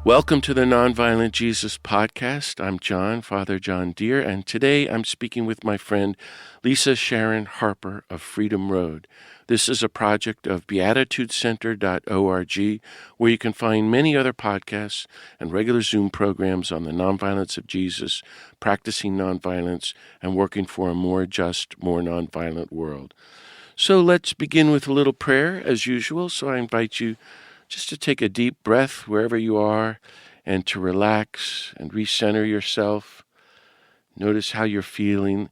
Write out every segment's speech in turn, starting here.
Welcome to the Nonviolent Jesus podcast. I'm John, Father John Deere, and today I'm speaking with my friend Lisa Sharon Harper of Freedom Road. This is a project of beatitudecenter.org, where you can find many other podcasts and regular Zoom programs on the nonviolence of Jesus, practicing nonviolence, and working for a more just, more nonviolent world. So let's begin with a little prayer, as usual. So I invite you just to take a deep breath wherever you are and to relax and recenter yourself. Notice how you're feeling.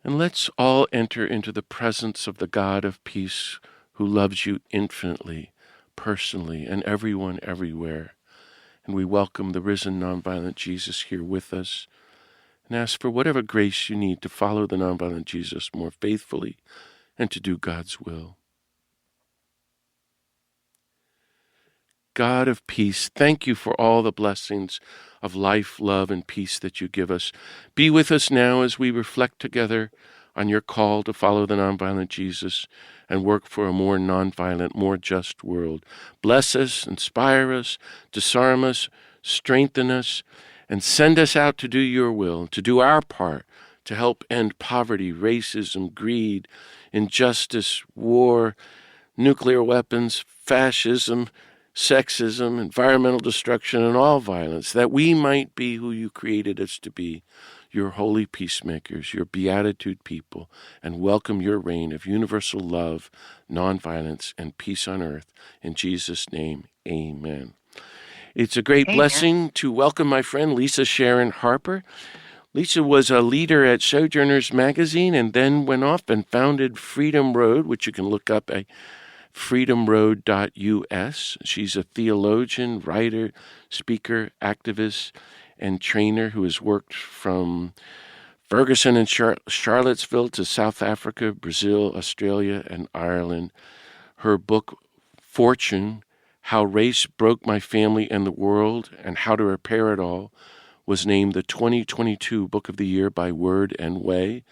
And let's all enter into the presence of the God of peace who loves you infinitely, personally, and everyone everywhere. And we welcome the risen nonviolent Jesus here with us and ask for whatever grace you need to follow the nonviolent Jesus more faithfully and to do God's will. God of peace, thank you for all the blessings of life, love, and peace that you give us. Be with us now as we reflect together on your call to follow the nonviolent Jesus and work for a more nonviolent, more just world. Bless us, inspire us, disarm us, strengthen us, and send us out to do your will, to do our part, to help end poverty, racism, greed, injustice, war, nuclear weapons, fascism, sexism, environmental destruction, and all violence, that we might be who you created us to be, your holy peacemakers, your beatitude people, and welcome your reign of universal love, nonviolence, and peace on earth. In Jesus' name, amen. It's a great blessing to welcome my friend Lisa Sharon Harper. Lisa was a leader at Sojourners Magazine and then went off and founded Freedom Road, which you can look up at freedomroad.us. She's a theologian, writer, speaker, activist, and trainer who has worked from Ferguson and Charlottesville to South Africa, Brazil, Australia, and Ireland. Her book, Fortune, How Race Broke My Family and the World and How to Repair It All, was named the 2022 Book of the Year by Word and Way.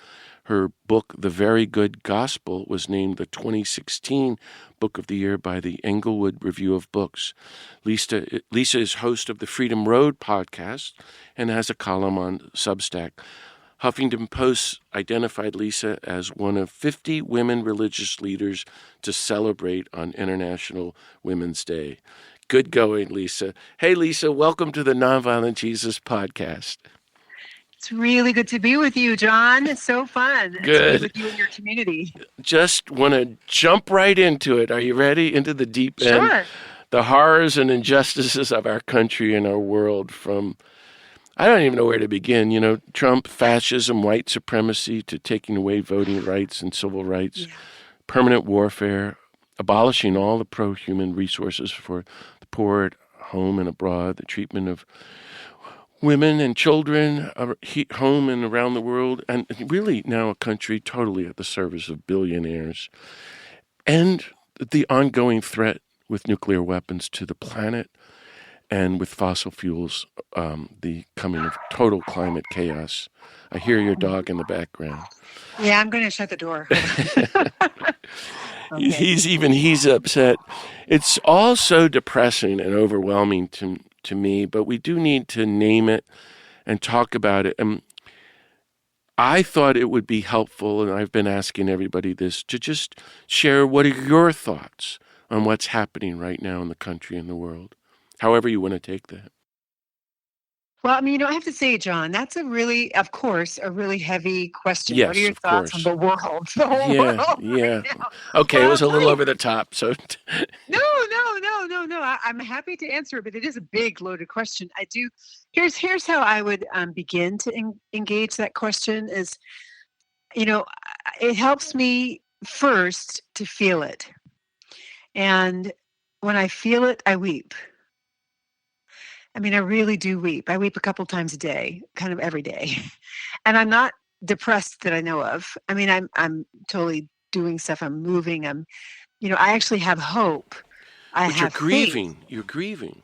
Her book, The Very Good Gospel, was named the 2016 Book of the Year by the Englewood Review of Books. Lisa is host of the Freedom Road podcast and has a column on Substack. Huffington Post identified Lisa as one of 50 women religious leaders to celebrate on International Women's Day. Good going, Lisa. Hey, Lisa, welcome to the Nonviolent Jesus podcast. It's really good to be with you, John. It's so fun Good. to be with you and your community. Just want to jump right into it. Are you ready? Into the deep end? Sure. The horrors and injustices of our country and our world, from, I don't even know where to begin, Trump, fascism, white supremacy, to taking away voting rights and civil rights, permanent warfare, abolishing all the pro-human resources for the poor at home and abroad, the treatment of women and children home and around the world, and really now a country totally at the service of billionaires, and the ongoing threat with nuclear weapons to the planet, and with fossil fuels, the coming of total climate chaos. I hear your dog in the background. Yeah, I'm going to shut the door. Okay. He's upset. It's all so depressing and overwhelming to me, but we do need to name it and talk about it. And I thought it would be helpful, and I've been asking everybody this, to just share what are your thoughts on what's happening right now in the country and the world, however you want to take that. Well, I have to say, John, that's a really heavy question. Yes, what are your of thoughts course. on the world? The whole world right now. Okay, it was a little over the top. So No. I'm happy to answer it, but it is a big, loaded question. Here's how I would begin to engage that question is, it helps me first to feel it. And when I feel it, I weep. I really do weep. I weep a couple times a day, kind of every day. And I'm not depressed that I know of. I'm totally doing stuff. I'm moving. I actually have hope. But you're grieving. Faith. You're grieving.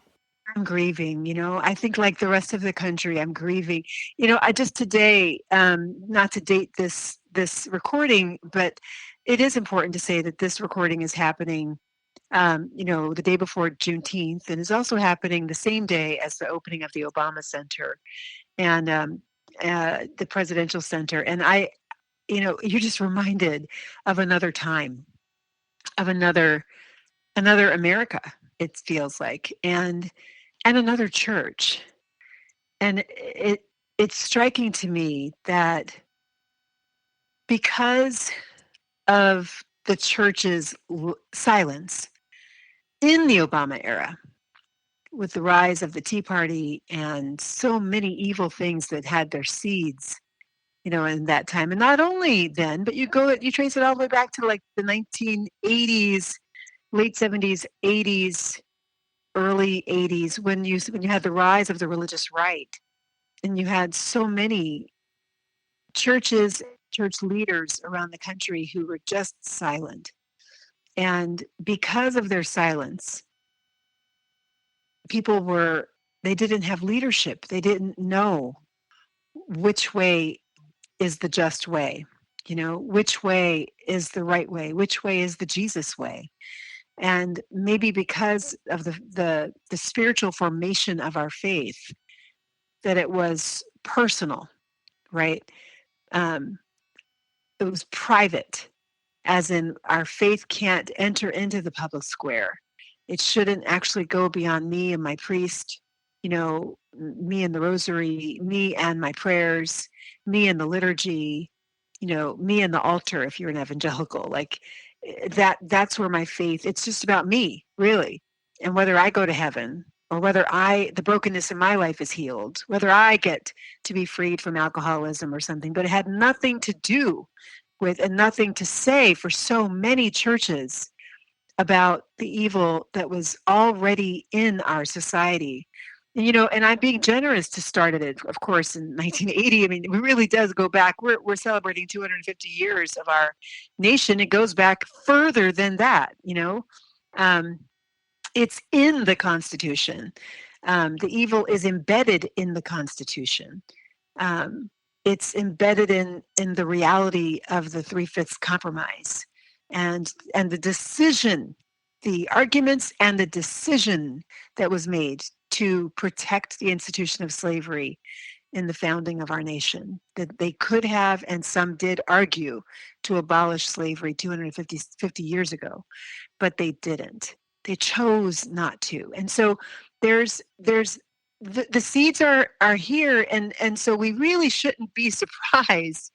I'm grieving, I think like the rest of the country, I'm grieving. I just today, not to date this recording, but it is important to say that this recording is happening the day before Juneteenth, and is also happening the same day as the opening of the Obama Center and the Presidential Center. And you're just reminded of another time, of another America. It feels like, and another church. And it's striking to me that because of the church's silence in the Obama era, with the rise of the Tea Party and so many evil things that had their seeds, in that time. And not only then, but you trace it all the way back to like the 1980s, late 70s, 80s, early 80s, when you had the rise of the religious right, and you had so many churches, church leaders around the country who were just silent. And because of their silence, they didn't have leadership. They didn't know which way is the just way, which way is the right way, which way is the Jesus way. And maybe because of the spiritual formation of our faith, that it was personal, right? It was private, as in our faith can't enter into the public square. It shouldn't actually go beyond me and my priest, me and the rosary, me and my prayers, me and the liturgy, me and the altar if you're an evangelical. Like that's where my faith, it's just about me, really. And whether I go to heaven or whether the brokenness in my life is healed, whether I get to be freed from alcoholism or something, but it had nothing to do with and nothing to say for so many churches about the evil that was already in our society. And I'm being generous to start it, of course, in 1980. I mean, it really does go back. We're celebrating 250 years of our nation. It goes back further than that, It's in the Constitution. The evil is embedded in the Constitution. It's embedded in the reality of the 3/5 compromise, and the decision, the arguments and the decision that was made to protect the institution of slavery in the founding of our nation. That they could have, and some did argue, to abolish slavery 250 years ago, but they didn't. They chose not to. And so there's the seeds are here, and so we really shouldn't be surprised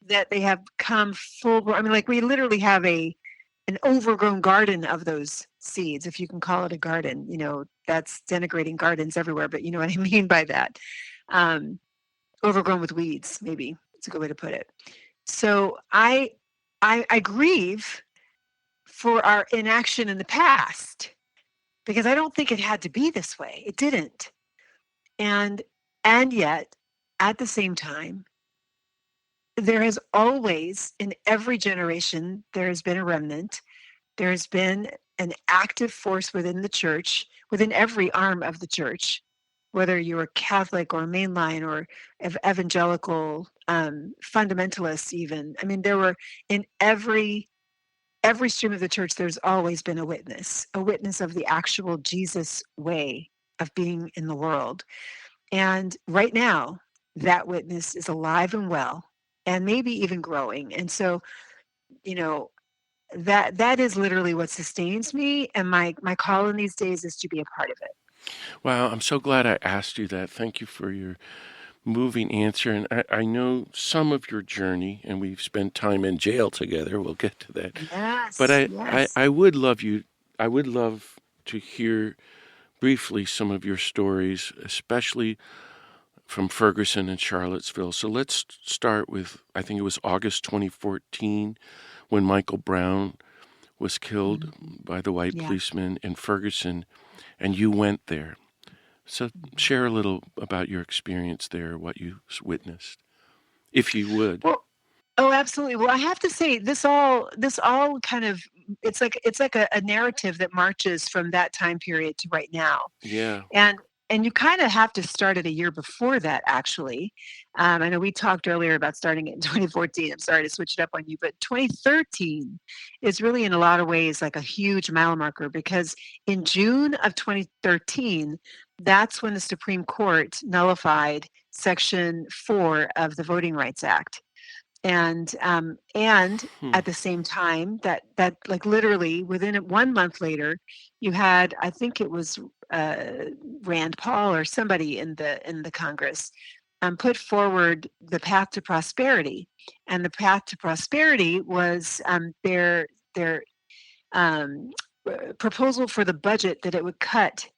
that they have come full. I mean, like, we literally have an overgrown garden of those seeds, if you can call it a garden. That's denigrating gardens everywhere, but you know what I mean by that. Overgrown with weeds, maybe it's a good way to put it. So I grieve for our inaction in the past, because I don't think it had to be this way. It didn't. And yet, at the same time, there has always, in every generation, there has been a remnant. There has been an active force within the church, within every arm of the church, whether you're Catholic or mainline or evangelical, fundamentalists even. I mean, there were, in every stream of the church, there's always been a witness of the actual Jesus way of being in the world. And right now, that witness is alive and well, and maybe even growing. And so, that is literally what sustains me. And my call in these days is to be a part of it. Wow, I'm so glad I asked you that. Thank you for your moving answer. And I know some of your journey, and we've spent time in jail together. We'll get to that. Yes. But yes. I would love to hear briefly some of your stories, especially from Ferguson and Charlottesville. So let's start with, I think it was August 2014, when Michael Brown was killed by the white policeman in Ferguson, and you went there. So share a little about your experience there, what you witnessed, if you would. Well, oh, absolutely. Well, I have to say, this all kind of, it's like a narrative that marches from that time period to right now. Yeah. And and you kind of have to start it a year before that, actually. I know we talked earlier about starting it in 2014. I'm sorry to switch it up on you, but 2013 is really in a lot of ways like a huge mile marker, because in June of 2013, that's when the Supreme Court nullified Section 4 of the Voting Rights Act. And at the same time, that like literally within 1 month later, you had, I think it was Rand Paul or somebody in the Congress, put forward the Path to Prosperity, and the Path to Prosperity was their proposal for the budget, that it would cut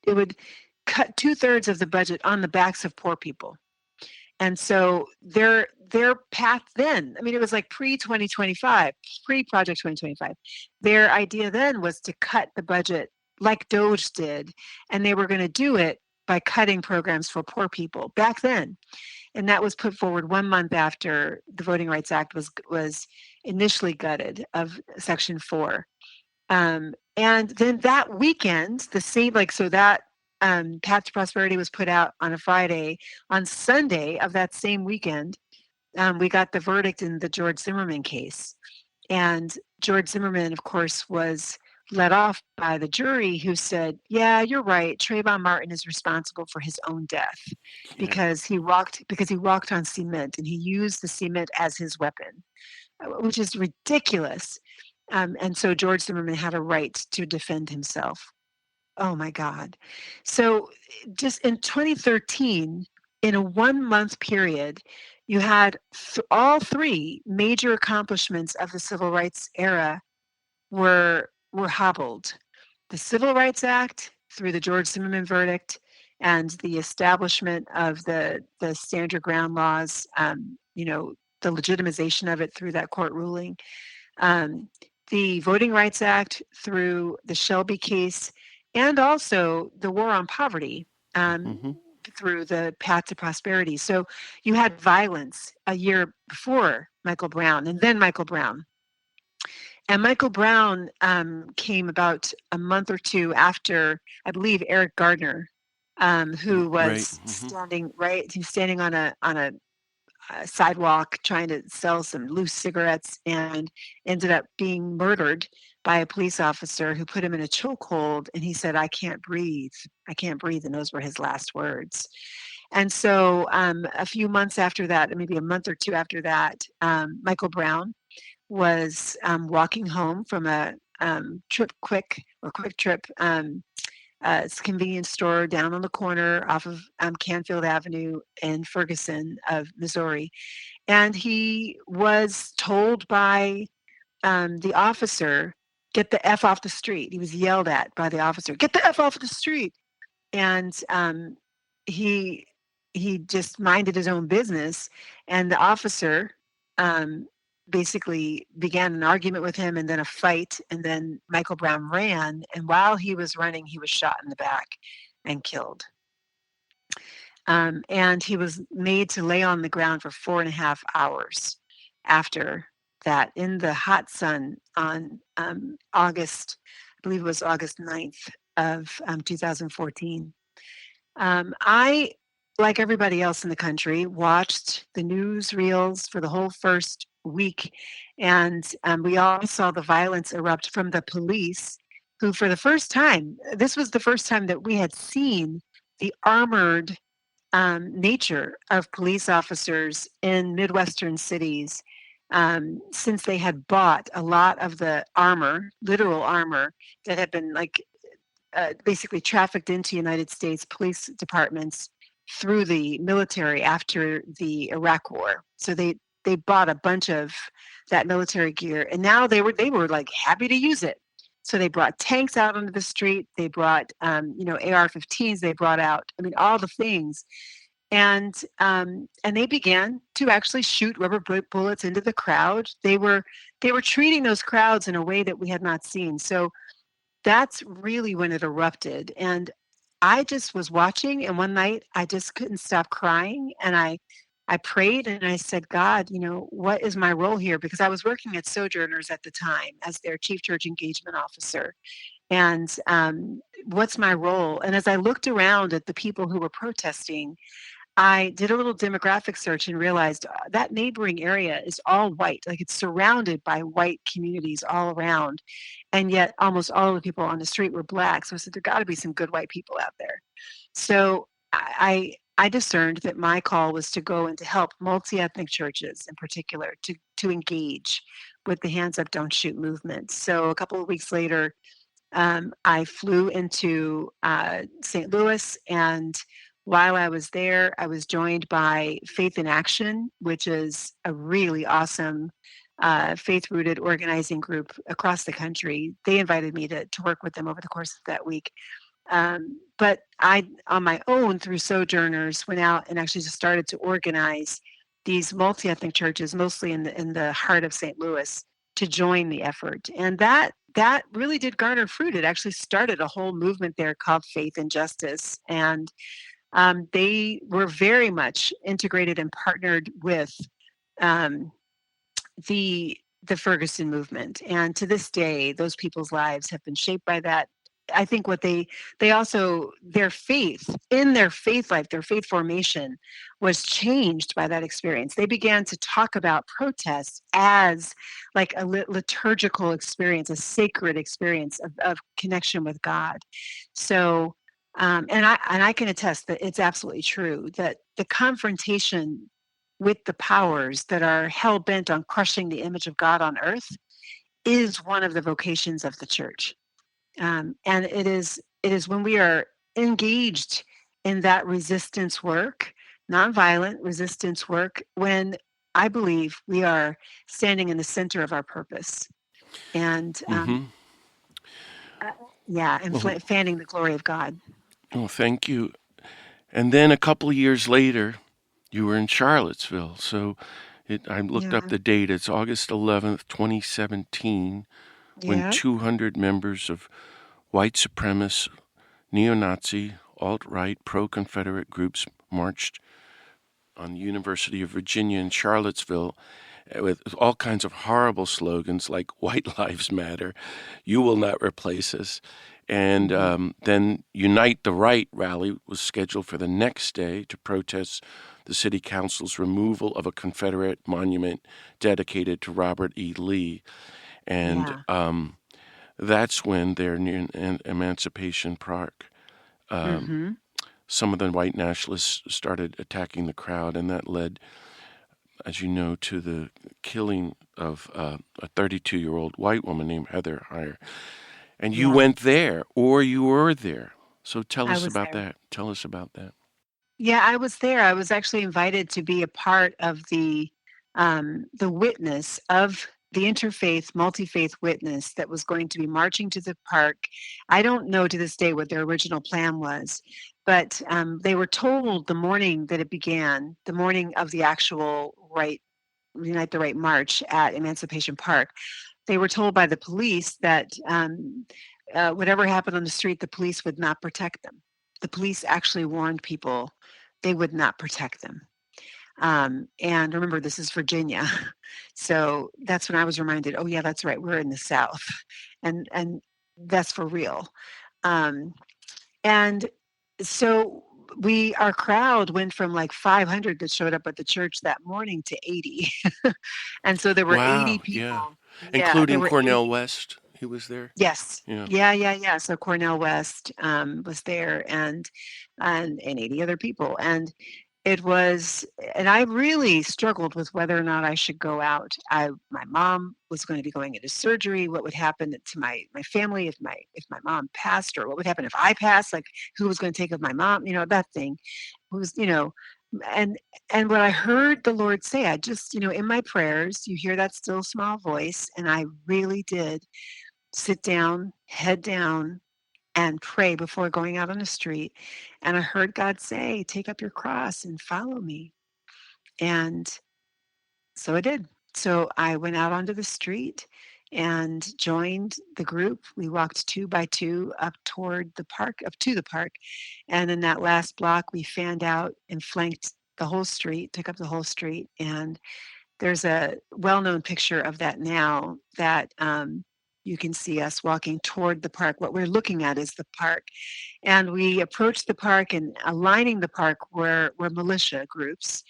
2/3 of the budget on the backs of poor people. And so their path then, I mean, it was like pre-2025, pre-Project 2025. Their idea then was to cut the budget like Doge did, and they were going to do it by cutting programs for poor people back then. And that was put forward 1 month after the Voting Rights Act was initially gutted of Section 4. And then that weekend, the same, like, so that Path to Prosperity was put out on a Friday. On Sunday of that same weekend, we got the verdict in the George Zimmerman case. And George Zimmerman, of course, was let off by the jury, who said, yeah, you're right, Trayvon Martin is responsible for his own death because he walked on cement, and he used the cement as his weapon, which is ridiculous. And so George Zimmerman had a right to defend himself. Oh my God. So just in 2013, in a 1 month period, you had all three major accomplishments of the civil rights era were hobbled. The Civil Rights Act through the George Zimmerman verdict, and the establishment of the stand your ground laws, the legitimization of it through that court ruling. The Voting Rights Act through the Shelby case, and also the war on poverty through the Path to Prosperity. So you had violence a year before Michael Brown, and then Michael Brown. And Michael Brown came about a month or two after, I believe, Eric Gardner, who was standing on a sidewalk trying to sell some loose cigarettes, and ended up being murdered by a police officer who put him in a chokehold, and he said, I can't breathe, and those were his last words. And so a few months after that, maybe a month or two after that, Michael Brown was walking home from a quick trip convenience store down on the corner off of Canfield Avenue in Ferguson of Missouri. And he was told by the officer, get the F off the street. He was yelled at by the officer, get the F off the street. And he just minded his own business. And the officer basically began an argument with him, and then a fight, and then Michael Brown ran, and while he was running, he was shot in the back and killed. And he was made to lay on the ground for 4.5 hours after that in the hot sun on August, I believe it was August 9th of 2014. I, like everybody else in the country, watched the newsreels for the whole first week, and we all saw the violence erupt from the police, who for the first time, this was the first time that we had seen the armored nature of police officers in Midwestern cities, since they had bought a lot of the armor, literal armor, that had been basically trafficked into United States police departments through the military after the Iraq War. So they bought a bunch of that military gear, and now they were like happy to use it. So they brought tanks out onto the street. They brought AR-15s. They brought out, all the things, and they began to actually shoot rubber bullets into the crowd. They were treating those crowds in a way that we had not seen. So that's really when it erupted. And I just was watching, and one night I just couldn't stop crying, and I prayed, and I said, God, what is my role here? Because I was working at Sojourners at the time as their chief church engagement officer. And what's my role? And as I looked around at the people who were protesting, I did a little demographic search and realized that neighboring area is all white. Like it's surrounded by white communities all around. And yet almost all of the people on the street were black. So I said, there got to be some good white people out there. So I discerned that my call was to go and to help multi-ethnic churches in particular to engage with the Hands Up, Don't Shoot movement. So a couple of weeks later, I flew into St. Louis, and while I was there, I was joined by Faith in Action, which is a really awesome faith-rooted organizing group across the country. They invited me to work with them over the course of that week. But I, on my own, through Sojourners, went out and actually just started to organize these multi-ethnic churches, mostly in the heart of St. Louis, to join the effort. And that really did garner fruit. It actually started a whole movement there called Faith and Justice. And they were very much integrated and partnered with um, the Ferguson movement. And to this day, those people's lives have been shaped by that. I think what they also, their faith life, their faith formation was changed by that experience. They began to talk about protests as like a liturgical experience, a sacred experience of connection with God. So, and I can attest that it's absolutely true that the confrontation with the powers that are hell bent on crushing the image of God on earth is one of the vocations of the church. And it is when we are engaged in that resistance work, nonviolent resistance work, when I believe we are standing in the center of our purpose. And Mm-hmm. and Well, fanning the glory of God. well, thank you. And then a couple of years later, you were in Charlottesville. So I looked up Yeah. the date. It's August 11th, 2017, when Yeah. 200 members of white supremacist, neo-Nazi, alt-right, pro-Confederate groups marched on the University of Virginia in Charlottesville with all kinds of horrible slogans like "White Lives Matter," "You will not replace us," and Mm-hmm. then "Unite the Right" rally was scheduled for the next day to protest the city council's removal of a Confederate monument dedicated to Robert E. Lee, and Yeah. that's when they're near Emancipation Park. Mm-hmm. Some of the white nationalists started attacking the crowd, and that led, as you know, to the killing of a 32-year-old white woman named Heather Heyer. And you Yeah. went there, or you were there. So tell I us was about there. that. Tell us about that. Yeah, I was there. I was actually invited to be a part of the witness of the interfaith, multi-faith witness that was going to be marching to the park. I don't know to this day what their original plan was, but they were told the morning that it began, the morning of the actual Unite the Right March at Emancipation Park, they were told by the police that whatever happened on the street, the police would not protect them. The police actually warned people they would not protect them. And remember, this is Virginia. So that's when I was reminded, oh yeah, that's right, we're in the South. And that's for real. Um, and so our crowd went from like 500 that showed up at the church that morning to 80. And so there were 80 Wow, yeah. people. Yeah, there Including were Cornell 80. West. He was there. Yes. Yeah. Yeah. So Cornell West was there, and 80 other people. And it was, and I really struggled with whether or not I should go out. My mom was going to be going into surgery. What would happen to my family if my mom passed, or what would happen if I passed? Like, who was going to take of my mom? That thing. Who's, and what I heard the Lord say, I just, in my prayers, you hear that still small voice, and I really did sit down, head down, and pray before going out on the street. And I heard God say, take up your cross and follow me. And so I did. So I went out onto the street and joined the group. We walked 2 by 2 up toward the park, up to the park. And in that last block, we fanned out and flanked the whole street, took up the whole street. And there's a well-known picture of that now that you can see us walking toward the park. What we're looking at is the park. And we approached the park, and aligning the park were militia groups,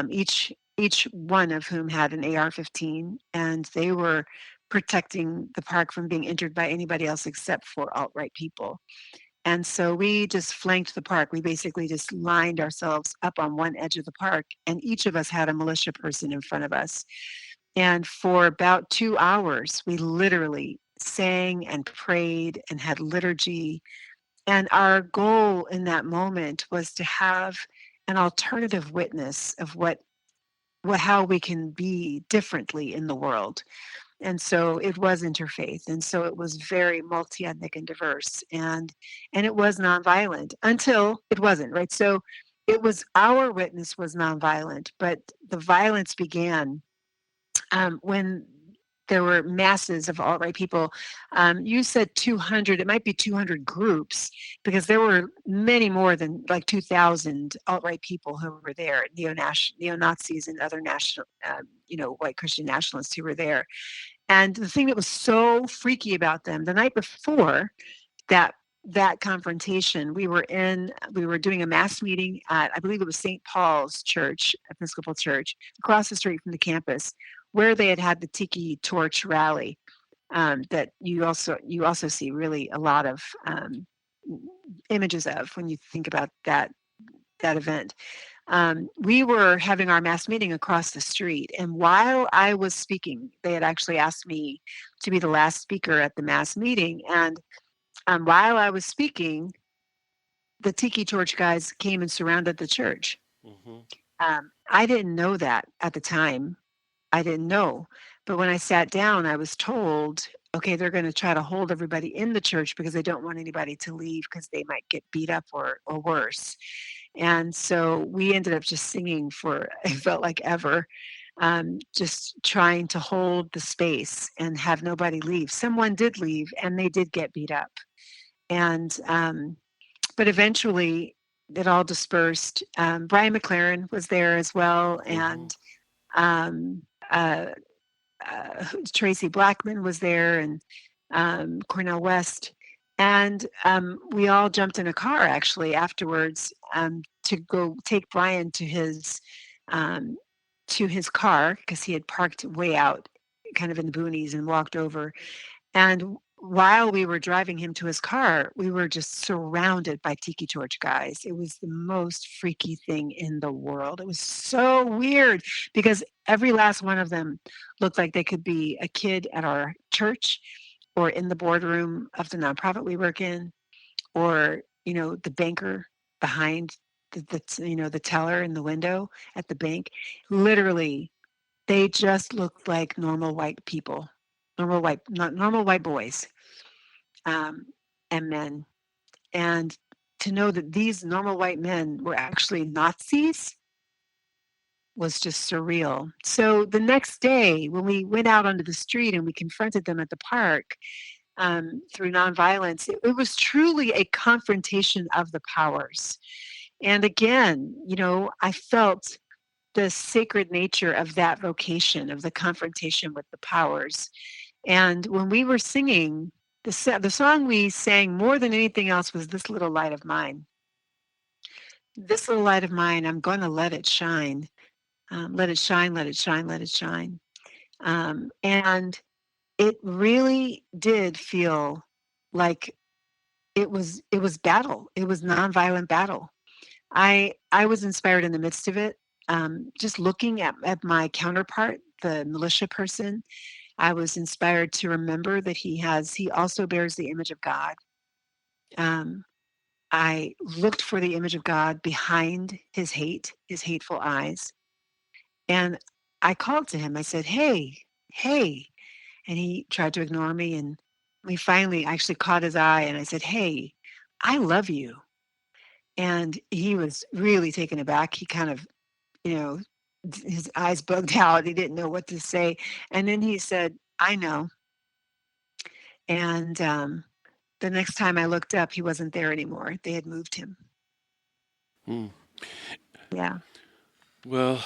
each one of whom had an AR-15, and they were protecting the park from being entered by anybody else except for alt-right people. And so we just flanked the park. We basically just lined ourselves up on one edge of the park, and each of us had a militia person in front of us. And for about 2 hours, we literally sang and prayed and had liturgy. And our goal in that moment was to have an alternative witness of how we can be differently in the world. And so it was interfaith, and so it was very multi-ethnic and diverse, and it was nonviolent until it wasn't, right? So it was, our witness was nonviolent, but the violence began when there were masses of alt-right people. You said 200, it might be 200 groups, because there were many more than like 2,000 alt-right people who were there, neo-Nazis and other national, white Christian nationalists who were there. And the thing that was so freaky about them, the night before that confrontation, we were doing a mass meeting at, I believe it was St. Paul's Church, Episcopal Church, across the street from the campus, where they had the Tiki Torch rally, that you also see really a lot of images of when you think about that event. We were having our mass meeting across the street, and while I was speaking, they had actually asked me to be the last speaker at the mass meeting, and while I was speaking, the Tiki Torch guys came and surrounded the church. Mm-hmm. I didn't know that at the time. I didn't know. But when I sat down, I was told, okay, they're going to try to hold everybody in the church because they don't want anybody to leave because they might get beat up or worse. And so we ended up just singing for, it felt like ever, just trying to hold the space and have nobody leave. Someone did leave, and they did get beat up. And but eventually it all dispersed. Brian McLaren was there as well, and Tracy Blackman was there, and Cornell West. And we all jumped in a car actually afterwards to go take Brian to his car, because he had parked way out kind of in the boonies and walked over. And while we were driving him to his car, we were just surrounded by Tiki Torch guys. It was the most freaky thing in the world. It was so weird because every last one of them looked like they could be a kid at our church, or in the boardroom of the nonprofit we work in, or, the banker behind the teller in the window at the bank. Literally, they just looked like normal white people, normal white boys, and men. And to know that these normal white men were actually Nazis was just surreal. So the next day, when we went out onto the street and we confronted them at the park, through nonviolence, it was truly a confrontation of the powers. And again, I felt the sacred nature of that vocation, of the confrontation with the powers. And when we were singing, the song we sang more than anything else was This Little Light of Mine. This little light of mine, I'm going to let it shine. Let it shine, let it shine, let it shine. And it really did feel like it was battle. It was nonviolent battle. I was inspired in the midst of it. Just looking at my counterpart, the militia person, I was inspired to remember that he also bears the image of God. I looked for the image of God behind his hateful eyes. And I called to him. I said, hey, hey. And he tried to ignore me. And we finally actually caught his eye. And I said, hey, I love you. And he was really taken aback. He kind of, his eyes bugged out. He didn't know what to say. And then he said, I know. And the next time I looked up, he wasn't there anymore. They had moved him. Yeah. Well,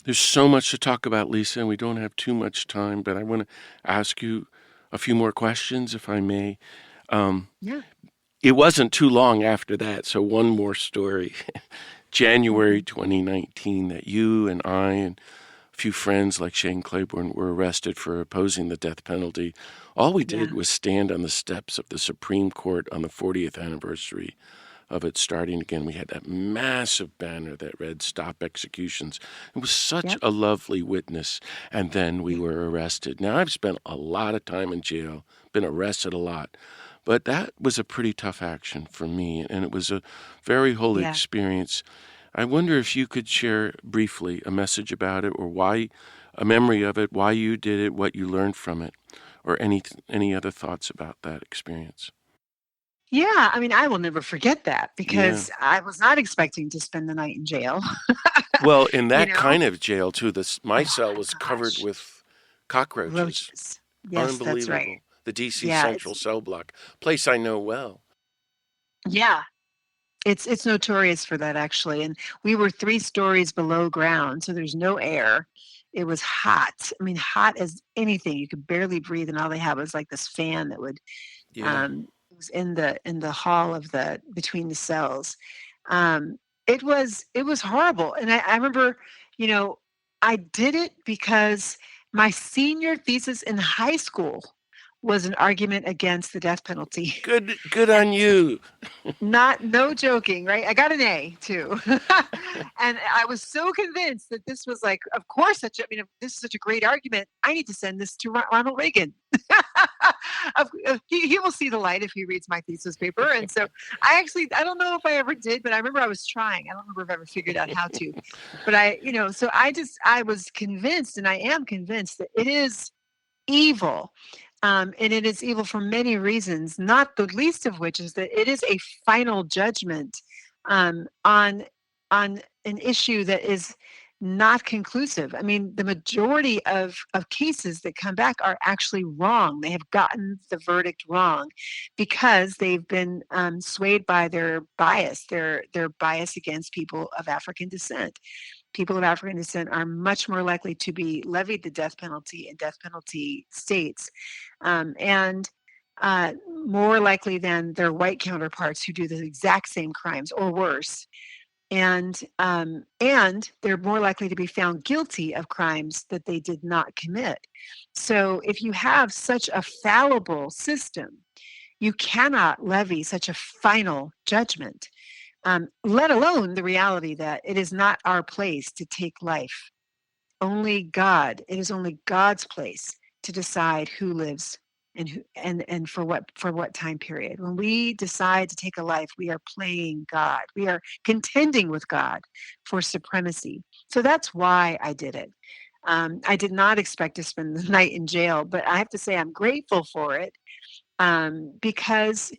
there's so much to talk about, Lisa, and we don't have too much time, but I want to ask you a few more questions, if I may. Um, Yeah. it wasn't too long after that, so one more story. January Mhm. 2019, that you and I and a few friends like Shane Claiborne were arrested for opposing the death penalty. All we did Yeah. was stand on the steps of the Supreme Court on the 40th anniversary of it starting again. We had that massive banner that read "Stop Executions." It was such Yep. a lovely witness. And then we Yeah. were arrested. Now, I've spent a lot of time in jail, been arrested a lot, but that was a pretty tough action for me, and it was a very holy Yeah. experience. I wonder if you could share briefly a message about it, or why, a memory of it, why you did it, what you learned from it, or any other thoughts about that experience. Yeah, I mean, I will never forget that Yeah. because I was not expecting to spend the night in jail. Well, in You that know? kind of jail too, my Oh cell my was covered gosh. with cockroaches. Roaches. Yes, that's right. Unbelievable. The DC Yeah, Central cell block, place I know well. yeah, it's notorious for that actually, and we were 3 stories below ground, so there's no air. It was hot. I mean, hot as anything. You could barely breathe, and all they had was, like, this fan that would, Yeah. it was in the hall of the between the cells. It was horrible, and I remember, you know, I did it because my senior thesis in high school was an argument against the death penalty. Good And on you. not no joking, right? I got an A too. And I was so convinced that this was like, of course, such a, I mean, if this is such a great argument, I need to send this to Ronald Reagan. He will see the light if he reads my thesis paper. And so I don't know if I ever did, but I remember I was trying. I don't remember if I ever figured out how to. But so I was convinced, and I am convinced that it is evil. And it is evil for many reasons, not the least of which is that it is a final judgment on an issue that is not conclusive. I mean, the majority of cases that come back are actually wrong. They have gotten the verdict wrong because they've been swayed by their bias against people of African descent. People of African descent are much more likely to be levied the death penalty in death penalty states, and more likely than their white counterparts who do the exact same crimes or worse. And they're more likely to be found guilty of crimes that they did not commit. So if you have such a fallible system, you cannot levy such a final judgment, let alone the reality that it is not our place to take life. It is only God's place to decide who lives and who and for what time period. When we decide to take a life, we are playing God. We are contending with God for supremacy. So that's why I did it. I did not expect to spend the night in jail, but I have to say I'm grateful for it, because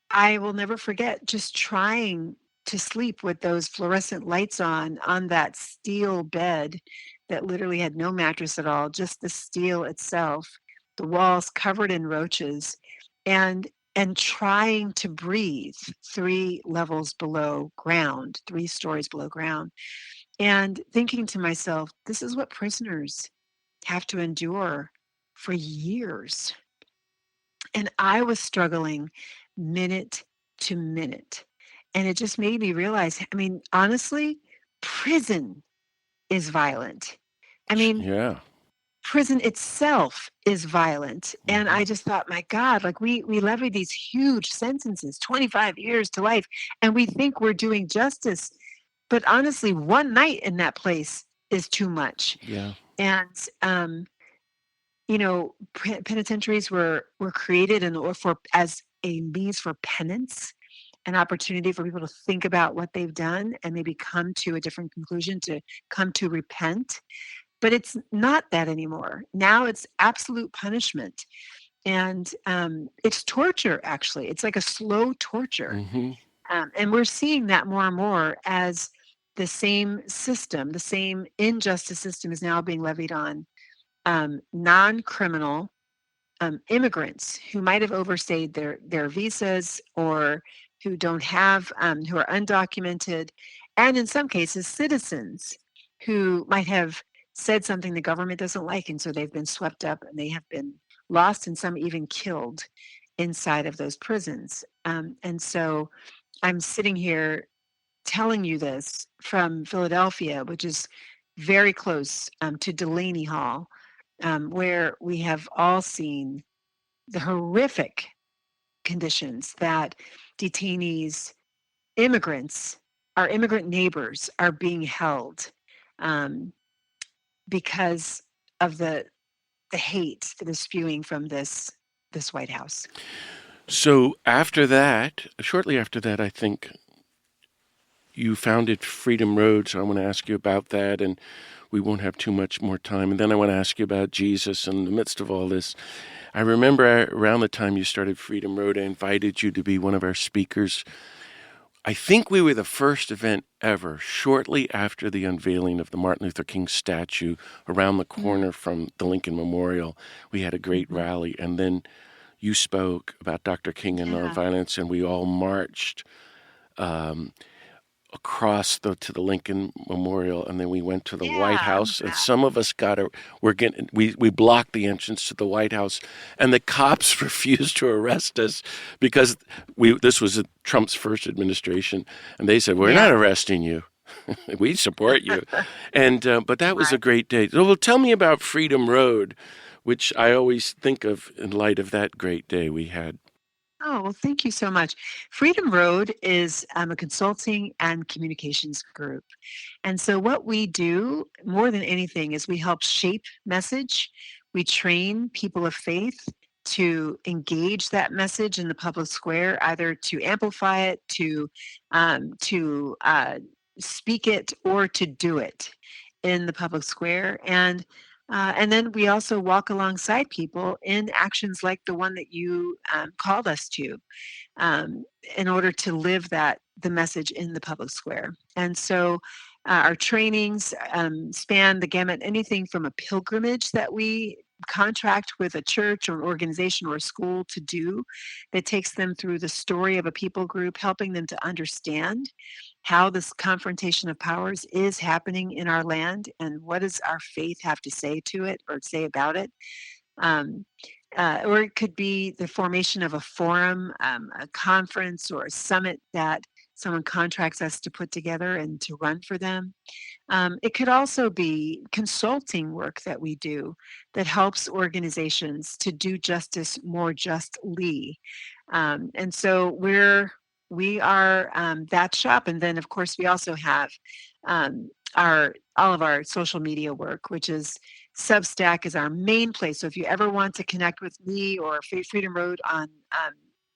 I will never forget just trying to sleep with those fluorescent lights on that steel bed that literally had no mattress at all, just the steel itself, the walls covered in roaches, and and trying to breathe 3 levels below ground, 3 stories below ground, and thinking to myself, this is what prisoners have to endure for years. And I was struggling minute to minute. And it just made me realize, I mean, honestly, prison is violent. I mean, Yeah. prison itself is violent. And Hmm. I just thought, my God, like we levy these huge sentences, 25 years to life, and we think we're doing justice. But honestly, one night in that place is too much. Yeah. And penitentiaries were created in or for as a means for penance, an opportunity for people to think about what they've done and maybe come to a different conclusion, to come to repent. But it's not that anymore. Now it's absolute punishment, and it's torture. Actually, it's like a slow torture, Hmm. and we're seeing that more and more as the same system, the same injustice system, is now being levied on non-criminal immigrants who might have overstayed their visas, or who are undocumented, and in some cases citizens who might have said something the government doesn't like, and so they've been swept up and they have been lost and some even killed inside of those prisons. And so I'm sitting here telling you this from Philadelphia, which is very close to Delaney Hall, where we have all seen the horrific conditions that detainees, immigrants, our immigrant neighbors are being held um, because of the hate that is spewing from this White House. So after that, shortly after that, I think you founded Freedom Road. So I want to ask you about that, and we won't have too much more time. And then I want to ask you about Jesus in the midst of all this. I remember around the time you started Freedom Road, I invited you to be one of our speakers. I think we were the first event ever, shortly after the unveiling of the Martin Luther King statue around the corner from the Lincoln Memorial. We had a great rally, and then you spoke about Dr. King and nonviolence, and we all marched across to the Lincoln Memorial, and then we went to the White House. And some of us we blocked the entrance to the White House, and the cops refused to arrest us because this was Trump's first administration, and they said, "We're not arresting you. We support you." And but that was a great day. So, well, tell me about Freedom Road, which I always think of in light of that great day we had. Oh, well, thank you so much. Freedom Road is a consulting and communications group. And so, what we do more than anything is we help shape message. We train people of faith to engage that message in the public square, either to amplify it, to speak it, or to do it in the public square. And then we also walk alongside people in actions like the one that you called us to, um, in order to live the message in the public square. And so our trainings span the gamut, anything from a pilgrimage that we contract with a church or an organization or a school to do that takes them through the story of a people group, helping them to understand how this confrontation of powers is happening in our land and what does our faith have to say to it or say about it. Um, or it could be the formation of a forum, a conference, or a summit that someone contracts us to put together and to run for them. It could also be consulting work that we do that helps organizations to do justice more justly. And so we are that shop, and then of course we also have our all of our social media work, which is Substack is our main place. So if you ever want to connect with me or Freedom Road on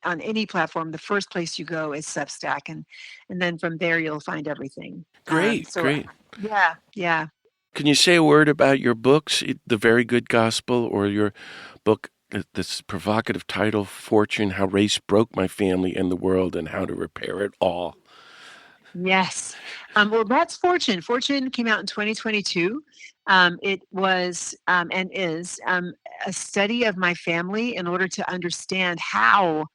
any platform, the first place you go is Substack, and then from there you'll find everything. Great. Yeah. Can you say a word about your books, The Very Good Gospel, or your book, this provocative title, Fortune, How Race Broke My Family and the World and How to Repair It All? Yes. Well, that's Fortune. Fortune came out in 2022. It was and is a study of my family in order to understand how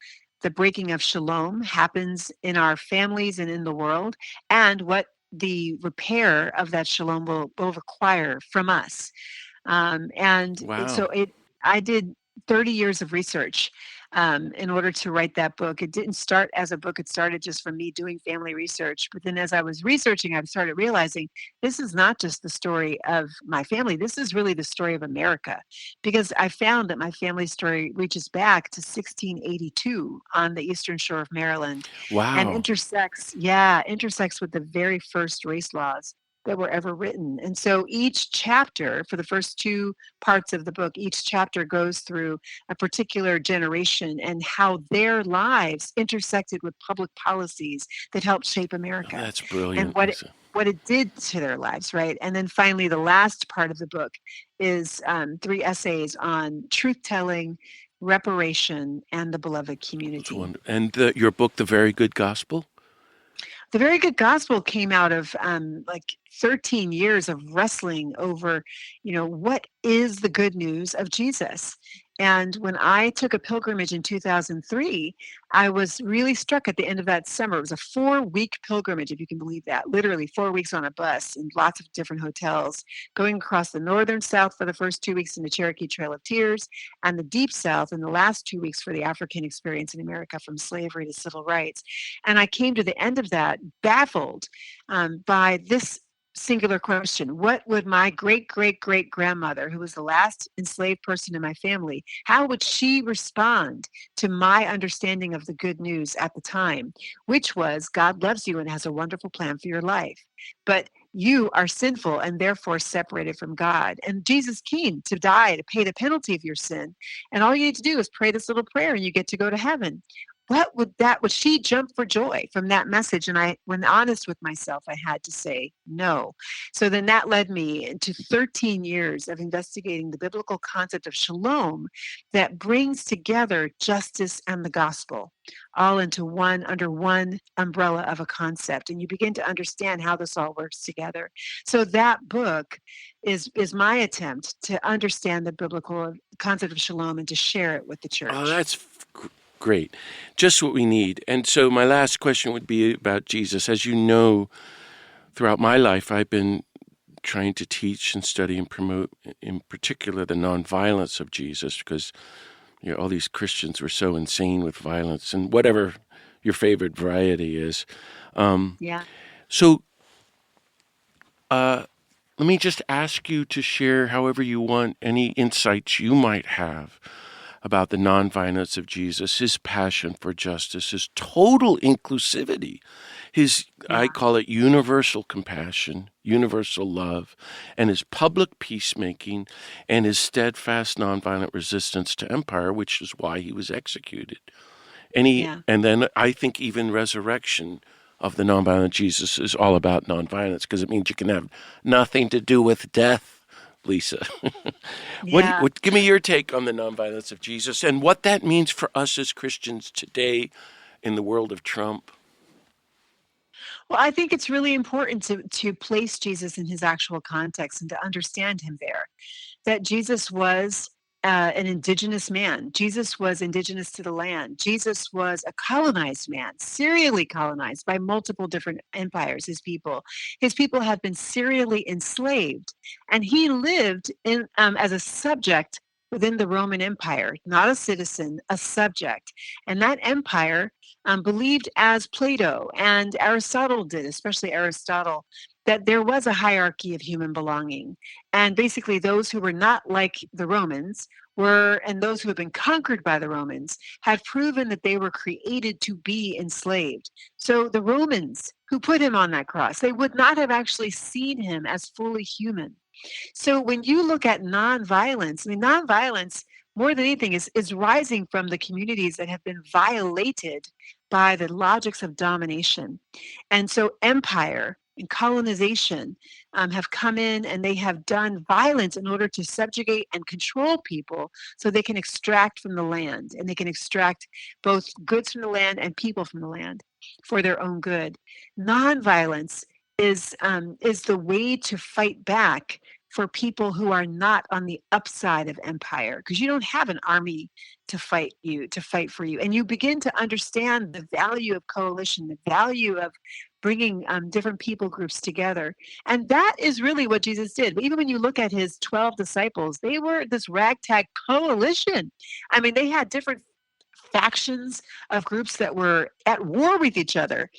the breaking of shalom happens in our families and in the world, and what the repair of that shalom will require from us. Wow. I did 30 years of research in order to write that book. It didn't start as a book. It started just from me doing family research. But then as I was researching, I started realizing this is not just the story of my family. This is really the story of America, because I found that my family story reaches back to 1682 on the eastern shore of Maryland and Wow. intersects with the very first race laws that were ever written. And so each chapter, for the first two parts of the book, each chapter goes through a particular generation and how their lives intersected with public policies that helped shape Oh, America that's and brilliant. what it did to their lives, right? And then finally, the last part of the book is 3 essays on truth telling, reparation, and the beloved community. And your book, The Very Good Gospel? The Very Good Gospel came out of like 13 years of wrestling over, what is the good news of Jesus? And when I took a pilgrimage in 2003, I was really struck at the end of that summer. It was a 4-week pilgrimage, if you can believe that, literally 4 weeks on a bus in lots of different hotels, going across the northern South for the first 2 weeks in the Cherokee Trail of Tears, and the deep South in the last 2 weeks for the African experience in America from slavery to civil rights. And I came to the end of that baffled by this singular question: what would my great great great grandmother, who was the last enslaved person in my family, how would she respond to my understanding of the good news at the time, which was God loves you and has a wonderful plan for your life, but you are sinful and therefore separated from God, and Jesus came to die to pay the penalty of your sin, and all you need to do is pray this little prayer and you get to go to heaven. What would she jump for joy from that message? And when honest with myself, I had to say no. So then that led me into 13 years of investigating the biblical concept of shalom that brings together justice and the gospel all into one, under one umbrella of a concept. And you begin to understand how this all works together. So that book is my attempt to understand the biblical concept of shalom and to share it with the church. Oh, that's great. Just what we need. And so my last question would be about Jesus. As you know, throughout my life, I've been trying to teach and study and promote, in particular, the nonviolence of Jesus, because all these Christians were so insane with violence and whatever your favorite variety is. Yeah. So let me just ask you to share, however you want, any insights you might have about the nonviolence of Jesus, his passion for justice, his total inclusivity, I call it universal compassion, universal love, and his public peacemaking, and his steadfast nonviolent resistance to empire, which is why he was executed. And then I think even resurrection of the nonviolent Jesus is all about nonviolence, because it means you can have nothing to do with death. Lisa, give me your take on the nonviolence of Jesus and what that means for us as Christians today in the world of Trump. Well, I think it's really important to place Jesus in his actual context and to understand him there. That Jesus was an indigenous man. Jesus was indigenous to the land. Jesus was a colonized man, serially colonized by multiple different empires, his people. His people had been serially enslaved, and he lived as a subject within the Roman Empire, not a citizen, a subject. And that empire believed, as Plato and Aristotle did, especially Aristotle, that there was a hierarchy of human belonging. And basically, those who were not like the Romans and those who had been conquered by the Romans, had proven that they were created to be enslaved. So the Romans who put him on that cross, they would not have actually seen him as fully human. So when you look at nonviolence, nonviolence, more than anything, is rising from the communities that have been violated by the logics of domination. And so empire and colonization have come in, and they have done violence in order to subjugate and control people so they can extract from the land, and they can extract both goods from the land and people from the land for their own good. Nonviolence is the way to fight back for people who are not on the upside of empire, because you don't have an army to fight for you. And you begin to understand the value of coalition, the value of bringing different people groups together. And that is really what Jesus did. Even when you look at his 12 disciples, they were this ragtag coalition. They had different factions of groups that were at war with each other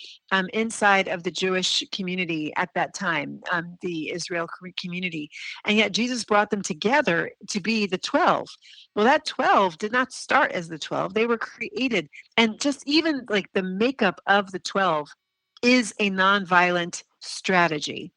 inside of the Jewish community at that time, the Israel community. And yet Jesus brought them together to be the 12. Well, that 12 did not start as the 12. They were created. And just even like the makeup of the 12 is a nonviolent strategy.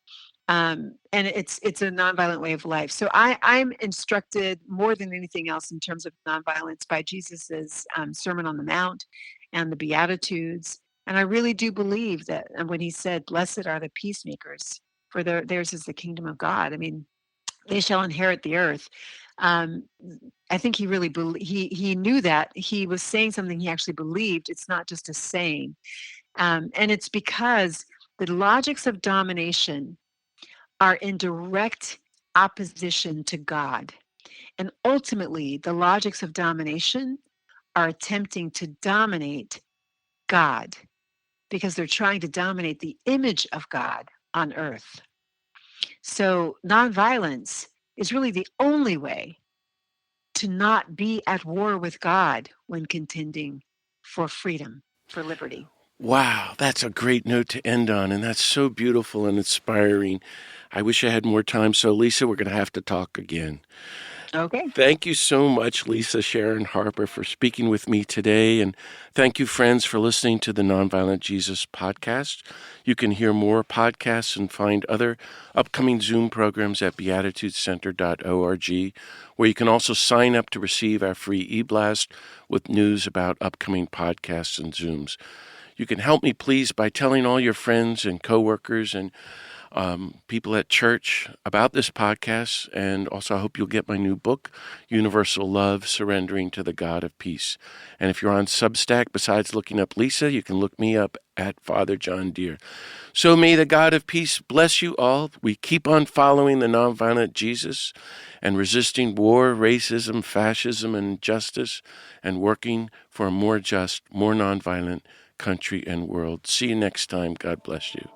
And it's a nonviolent way of life. So I'm instructed more than anything else in terms of nonviolence by Jesus's Sermon on the Mount and the Beatitudes. And I really do believe that when he said, "Blessed are the peacemakers, for theirs is the kingdom of God." They shall inherit the earth. I think he really he knew that he was saying something he actually believed. It's not just a saying, and it's because the logics of domination are in direct opposition to God. And ultimately, the logics of domination are attempting to dominate God because they're trying to dominate the image of God on earth. So, nonviolence is really the only way to not be at war with God when contending for freedom, for liberty. Wow, that's a great note to end on, and that's so beautiful and inspiring. I wish I had more time, so Lisa, we're going to have to talk again. Okay. Thank you so much, Lisa Sharon Harper, for speaking with me today. And thank you, friends, for listening to the Nonviolent Jesus podcast. You can hear more podcasts and find other upcoming Zoom programs at beatitudecenter.org, where you can also sign up to receive our free e-blast with news about upcoming podcasts and Zooms. You can help me, please, by telling all your friends and coworkers and people at church about this podcast, and also I hope you'll get my new book, Universal Love, Surrendering to the God of Peace. And if you're on Substack, besides looking up Lisa, you can look me up at Father John Deere. So may the God of peace bless you all. We keep on following the nonviolent Jesus and resisting war, racism, fascism, and injustice, and working for a more just, more nonviolent country and world. See you next time. God bless you.